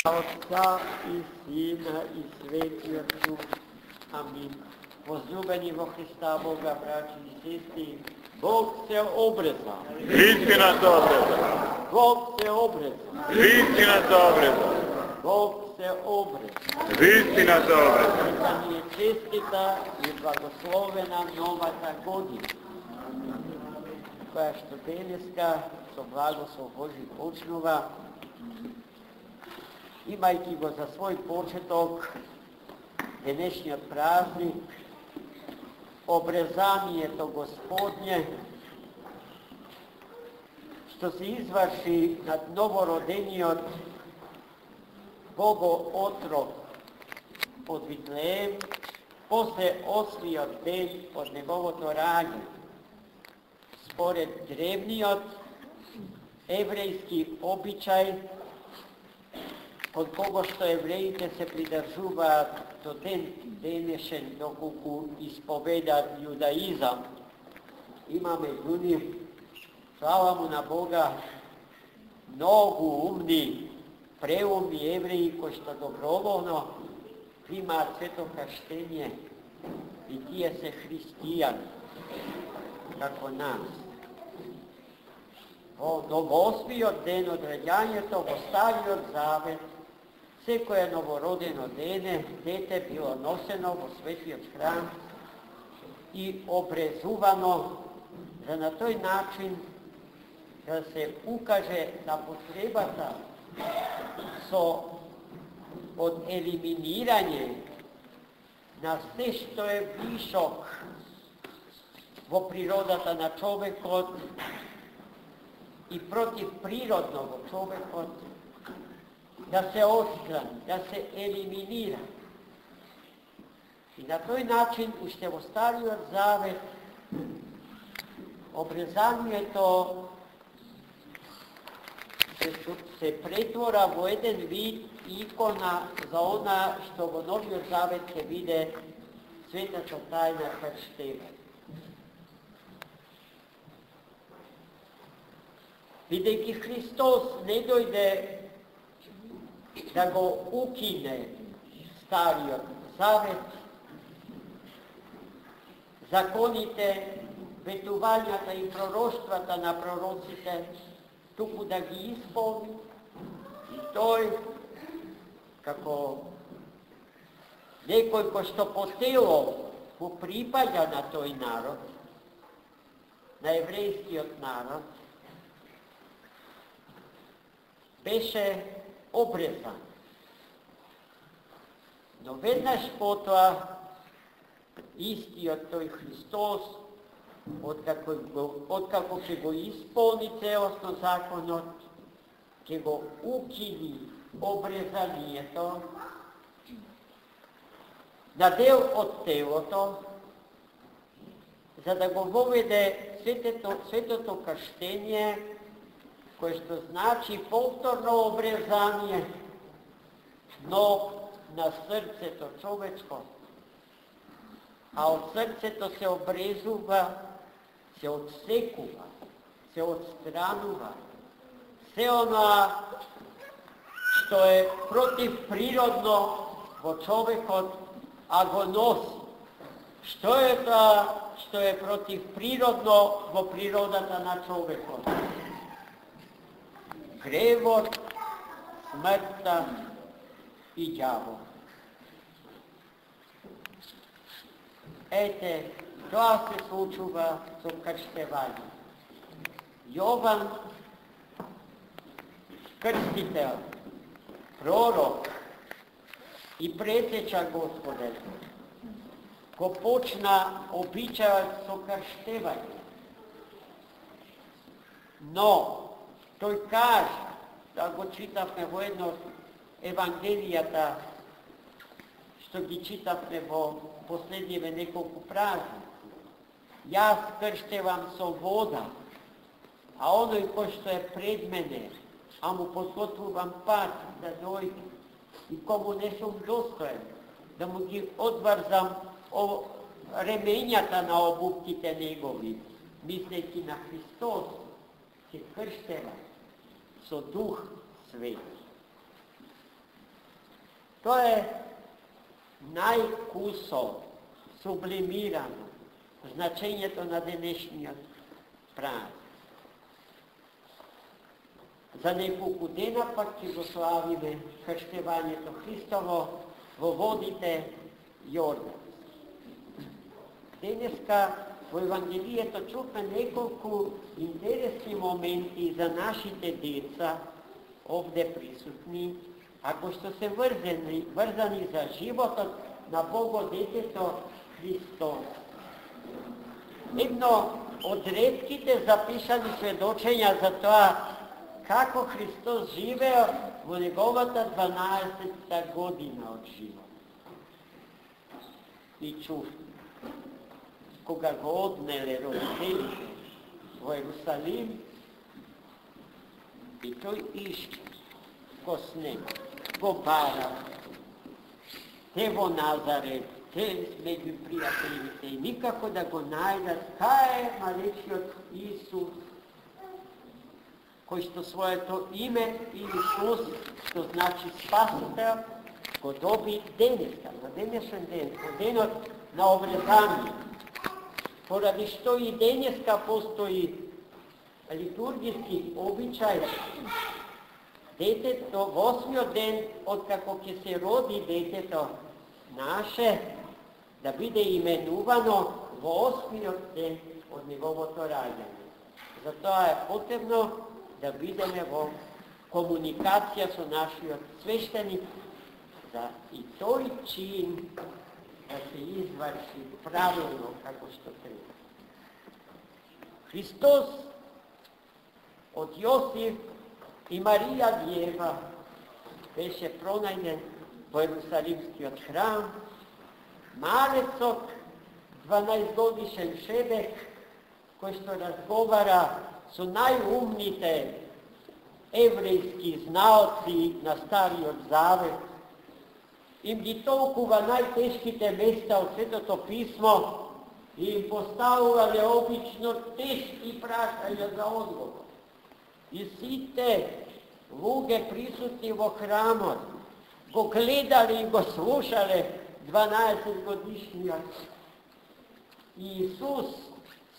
Отца и Сина и Светия Дух. Амин. Возлюбени во Христа Бога, братья и сестры, Бог се обрезал. Истина се обреза. Бог се обрезал. Истина се обреза. Бог се обрезал. Истина се обреза. Нека ни е честита и благословена новата година, која што денеска со благослов Божи почнува, имајќи го за свој почеток денешниот празник, обрезанието Господње, што се изврши над новородениот Богоотрок од Витлеем, после 8-иот ден од неговото раѓање. Според древниот еврејски обичај, кон кого што евреите се придржуваат до ден денешен, доколку исповедаат јудаизам, имаме меѓу слава му на Бога, многу умни, преумни евреи кои што доброволно примаат свето крштење и тие се христијани, како нас. Во новосмиот ден од раѓањето во Стариот Завет, секое новородено дете било носено во светиот храм и обрезувано за на тој начин да се укаже на потребата од елиминирање на се што е вишок во природата на човекот и против природно во човекот, да се отстрани, да се елиминира. И на тој начин, уште во Стариот Завет, обрезанието се претвора во еден вид икона за она што во Новиот Завет се виде светата тајна крштење. Бидејќи Христос не дојде да го укине Стариот Завет, законите, ветувањата и пророштвата на пророците, туку да ги исполни, и тој, како некој кој што по тело му припаѓа на тој народ, на еврејскиот народ, беше обрезан. Но веднаш потоа, истиот тој Христос, откако ќе го исполни целосно законот, ќе го укини обрезанието на дел од телото, за да го воведе светото крштење, кое што значи повторно обрезание, но на срцето човечко. А од срцето се обрезува, се отсекува, се отстранува се оноа што е противприродно во човекот, а го носи. Што е тоа што е противприродно во природата на човекот? Гревот, смртта и ѓавол. Ете, тоа се случува со крштевање. Јован Крстител, пророк и претеча Господен, го почна обичајот со крштевање. Но, тој кажа, да го читавме во едно од Евангелијата, што ги читавме во последниве неколку празници. Јас крштевам со вода, а оној кој што е пред мене, а му подготвувам пат да дојде, и кому не сум достоен, да му ги одврзам ремењата на обувките негови, мислејќи на Христос, ќе крштева со Дух Свети. To je najkuso, sublimirano значението на денешният празник. За неколку дена пак ќе го славиме крштевањето Христово во водите Јордански. Денеска во Евангелието чувме неколку интересни моменти за нашите деца овде присутни, ако што се врзани за животот на Богодетето Христос. Едно од ретките запишани сведочења за тоа како Христос живеел во неговата 12-та година од живот. И чув, кога го однеле родителите во Ерусалим, и тој иште го снема, го бара, те во Назарет, те меѓу пријателите, и никако да го најдат кај е малечиот Исус, кој што своето име Исус, што значи Спасител, го доби денеска, на денешен ден, во денот на обрезание. Поради што и денеска постои литургиски обичај, детето во 8-миот ден, откако ќе се роди детето наше, да биде именувано во 8-миот ден од неговото раѓање. Затоа е потребно да бидеме во комуникација со нашиот свештеник, за и тој чин да се изврши правилно како што треба. Христос од Јосиф и Марија Дјева беше пронајден во Ерусалимскиот храм, малецот, 12-годишен шебек, кој што разговара со најумните еврејски знаоци на Стариот Завет, им ги толкува најтешките места од Светото Писмо и им поставувале обично тешки прашања за одговор. И сите луѓе присутни во храмот го гледале и го слушале 12-годишниот Исус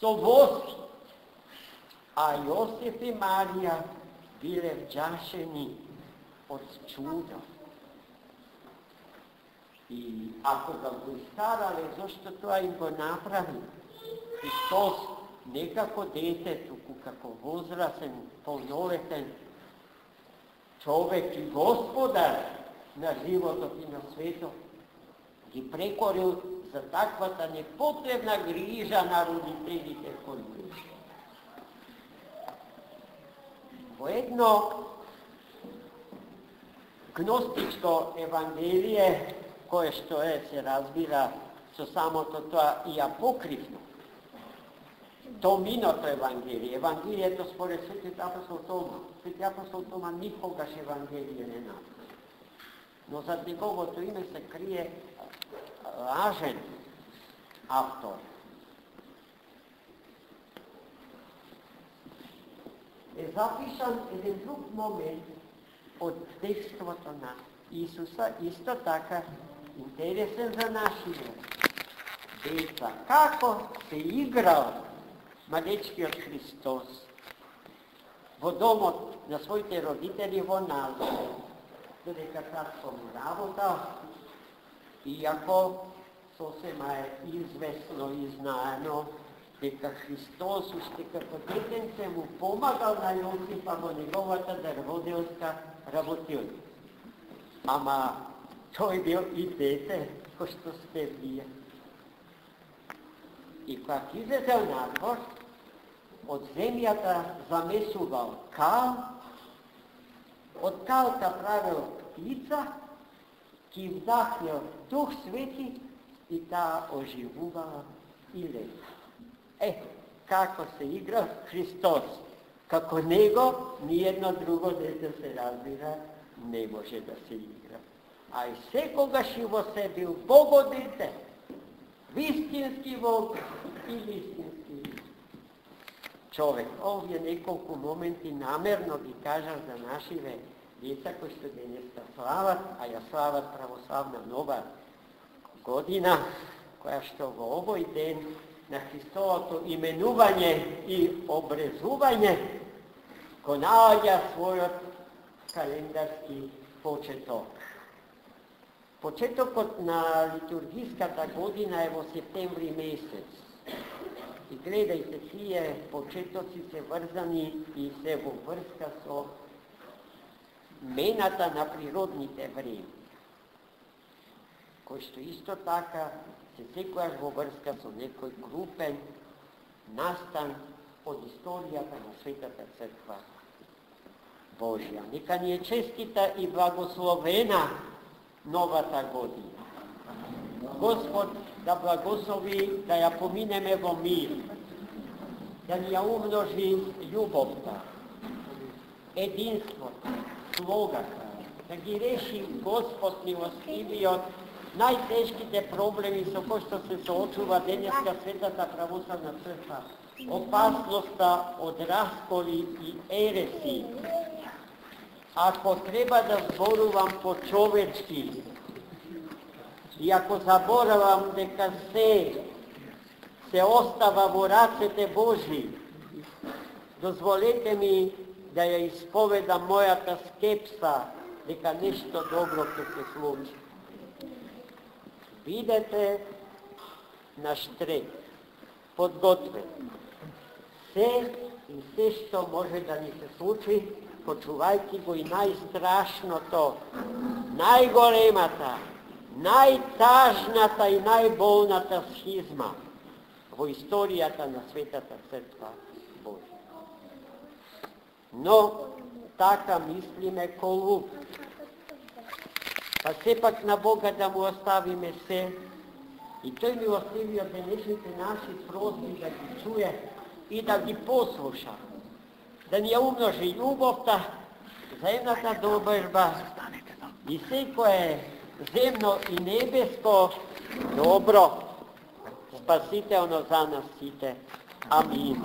со воск, а Јосиф и Марија биле вџашени од чудо. И ако го истарале, зашто тоа им го направи, Христос не како дете, туку како возрасен, полнолетен човек и господар на животот и на светот, ги прекорил за таквата непотребна грижа на родителите кои беше. Во едно гностичко евангелие, кое што се разбира со самото тоа и апокривно, Томиното евангелие, евангелието според Светиот апостол Тома. Светиот апостол Тома никогаш евангелие не написа. Но зад неговото име се крие лажен автор. Е запишан еден друг момент од детството на Исуса, исто така интересен за нашите деца. Како се играл малечкиот Христос во домот на своите родители во Назарет, додека татко му работа, иако сосема е известно и знаено дека Христос уште како детенце му помагал на Јосифа во неговата дарводелска работилница. Ама тој бил и дете, кој што сте вие. И кога излезел надвор, од земјата замесувал кал, од калта правил птица, ки вдахнел Дух Свети и таа оживувала и лета. Како се игра Христос, како него, ниедно друго дете се разбира, не може да се игра. А и секогаш и во се бил Богодете, вистински Бог и вистински човек. Овие неколку моменти намерно ги кажам за нашиве djeca koji što dneska slavat, a ja slavat pravoslavna nova godina, koja što v ovoj den na Hristovo imenuvanje i obrezuvanje konaja svoj kalendarski početok. Početok na liturgijska ta godina je v septembri mesec. I gledajte, tije početoci se vrzani i se vrska so menata na prirodnite vreme. Koji što isto taka se sekojaš vrska so nekoj grupen nastan od istorijata na Svetata Crkva Božja. Neka ni je čestita i blagoslovena nova ta godina. Gospod da blagoslovi, da ja pomineme vo mir, da ni ja umnoži ljubovta, edinstvo, slogata, da gi reši Gospod milostiviji od najtežkite problemi so ko što se soočuva dneska Svetata pravoslavna crkva, opasnosta od raskoli i eresi. Ako treba da zboruvam po čovečki, i ako zaboravam deka se ostava vo racete Božji, dozvolite mi da ja ispovedam mojata skepsa, deka nešto dobro će se sluči. Videte naš trek, podgotven. Sve što može da mi se sluči, počuvajte go i najstrašno to, najgolemata, najtažnata i najbolnata schizma vo istorijata na Svetata Crkva Božja. No, taka mislime ko luk. Pa sepak na Boga da mu ostavime se i to je milostivio da nešite naši prosbi da gi čuje i da gi posluša. Da ni je umnoži ljubovta, zemnata dobržba i sve koje zemno i nebesko dobro spasite ono za nas site. Amin.